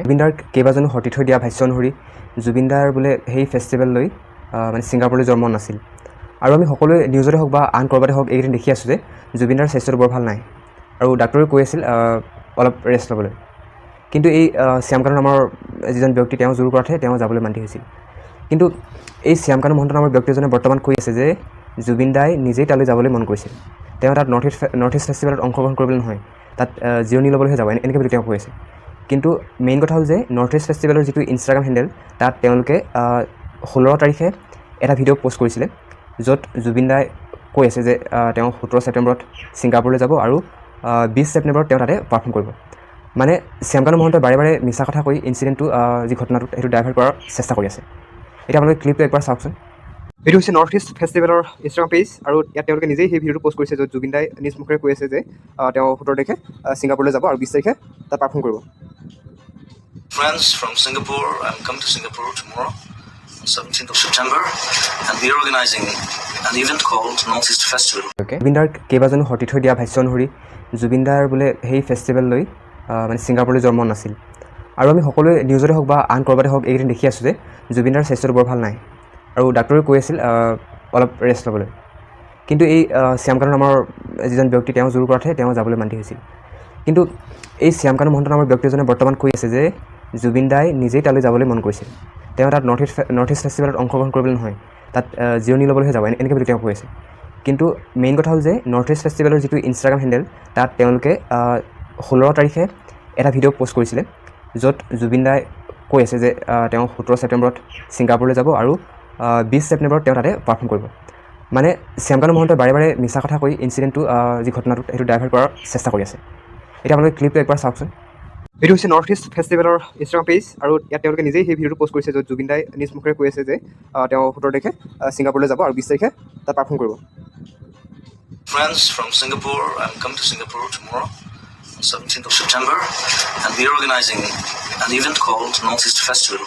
জুবিনদাৰ কেইবাজনো সতীৰ্থ দিয়া ভাষ্য অনুসৰি জুবিনদাৰ বোলে সেই ফেষ্টিভেললৈ মানে ছিংগাপুৰলৈ যোৱাৰ মন নাছিল। আৰু আমি সকলোৱে নিউজতে হওক বা আন ক'ৰবাতে হওক এইকেইদিন দেখি আছোঁ যে জুবিনদাৰ স্বাস্থ্যটো বৰ ভাল নাই আৰু ডাক্তৰে কৈ আছিল অলপ ৰেষ্ট ল'বলৈ। কিন্তু এই শ্যামকানু নামৰ যিজন ব্যক্তি তেওঁ জোৰ কৰাতহে তেওঁ যাবলৈ মান্তি হৈছিল। কিন্তু এই শ্যামকানু মহন্ত নামৰ ব্যক্তিজনে বৰ্তমান কৈ আছে যে জুবিনদাই নিজেই তালৈ যাবলৈ মন কৰিছিল। তেওঁ তাত নৰ্থ ইষ্ট ফেষ্টিভেলত অংশগ্ৰহণ কৰিবলৈ নহয়, তাত জিৰণি ল'বলৈহে যাব এনেকৈ বুলি তেওঁ কৈ আছে। কিন্তু মেইন কথা হ'ল যে নৰ্থ ইষ্ট ফেষ্টিভেলৰ যিটো ইনষ্টাগ্ৰাম হেণ্ডেল তাত তেওঁলোকে 16 তাৰিখে এটা ভিডিঅ' পষ্ট কৰিছিলে, য'ত জুবিনদাই কৈ আছে যে তেওঁ 17 ছেপ্টেম্বৰত ছিংগাপুৰলৈ যাব আৰু 20 ছেপ্টেম্বৰত তেওঁ তাতে পাৰফৰ্ম কৰিব। মানে শ্যামকানু মহন্তই বাৰে বাৰে মিছা কথা কৈ ইনচিডেণ্টটো যি ঘটনাটোত সেইটো ডাইভাৰ্ট কৰাৰ চেষ্টা কৰি আছে। এতিয়া আপোনালোকে ক্লিপটো একবাৰ চাওকচোন। এইটো হৈছে নৰ্থ ইষ্ট ফেষ্টিভেলৰ ইনষ্টাগ্ৰাম পেজ আৰু ইয়াত তেওঁলোকে নিজেই সেই ভিডিঅ'টো পষ্ট কৰিছে, য'ত জুবিনদাই নিজ মুখেৰে কৈ আছে যে তেওঁ 17 তাৰিখে ছিংগাপুৰলৈ যাব আৰু 20 তাৰিখে তাত পাৰফৰ্ম কৰিব। Friends from Singapore, I'm coming to Singapore tomorrow, 17th of September, and we are organizing an event called North East Festival. জুবিনদাৰ কেইবাজনো সতীৰ্থ দিয়া ভাষ্য অনুসৰি জুবিনদাৰ বোলে সেই ফেষ্টিভেললৈ মানে ছিংগাপুৰলৈ যোৱাৰ মন নাছিল। আৰু আমি সকলোৱে নিউজতে হওক বা আন ক'ৰবাতে হওক এইকেইদিন দেখি আছোঁ যে জুবিনদাৰ স্বাস্থ্যটো বৰ ভাল নাই আৰু ডাক্তৰে কৈ আছিল অলপ ৰেষ্ট ল'বলৈ। কিন্তু এই শ্যামকানু নামৰ যিজন ব্যক্তি তেওঁ জোৰ কৰাতহে তেওঁ যাবলৈ মান্তি হৈছিল। কিন্তু এই শ্যামকানু মহন্ত নামৰ ব্যক্তিজনে বৰ্তমান কৈ আছে যে জুবিনদাই নিজেই তালৈ যাবলৈ মন কৰিছিল। তেওঁ তাত নৰ্থ ইষ্ট ফেষ্টিভেলত অংশগ্ৰহণ কৰিবলৈ নহয়, তাত জিৰণি ল'বলৈহে যাব এনেকৈ বুলি তেওঁ কৈ আছে। কিন্তু মেইন কথা হ'ল যে নৰ্থ ইষ্ট ফেষ্টিভেলৰ যিটো ইনষ্টাগ্ৰাম হেণ্ডেল তাত তেওঁলোকে 16 তাৰিখে এটা ভিডিঅ' পষ্ট কৰিছিলে, য'ত জুবিনদাই কৈ আছে যে তেওঁ 17 ছেপ্টেম্বৰত ছিংগাপুৰলৈ যাব আৰু 20 ছেপ্টেম্বৰত তেওঁ তাতে পাৰফৰ্ম কৰিব। মানে শ্যামকানু মহন্তই বাৰে বাৰে মিছা কথা কৈ ইনচিডেণ্টটো যি ঘটনাটোত সেইটো ডাইভাৰ্ট কৰাৰ চেষ্টা কৰি আছে। এতিয়া আপোনালোকে ক্লিপটো একবাৰ চাওকচোন। এইটো হৈছে নৰ্থ ইষ্ট ফেষ্টিভেলৰ ইনষ্টাগ্ৰাম পেজ আৰু ইয়াত তেওঁলোকে নিজেই সেই ভিডিঅ'টো পষ্ট কৰিছে, য'ত জুবিনদাই নিজ মুখেৰে কৈ আছে যে তেওঁ 17 তাৰিখে ছিংগাপুৰলৈ যাব আৰু 20 তাৰিখে তাত পাৰফৰ্ম কৰিব। Friends from Singapore, I'm coming to Singapore tomorrow, 17th of September, and we are organizing an event called North East Festival.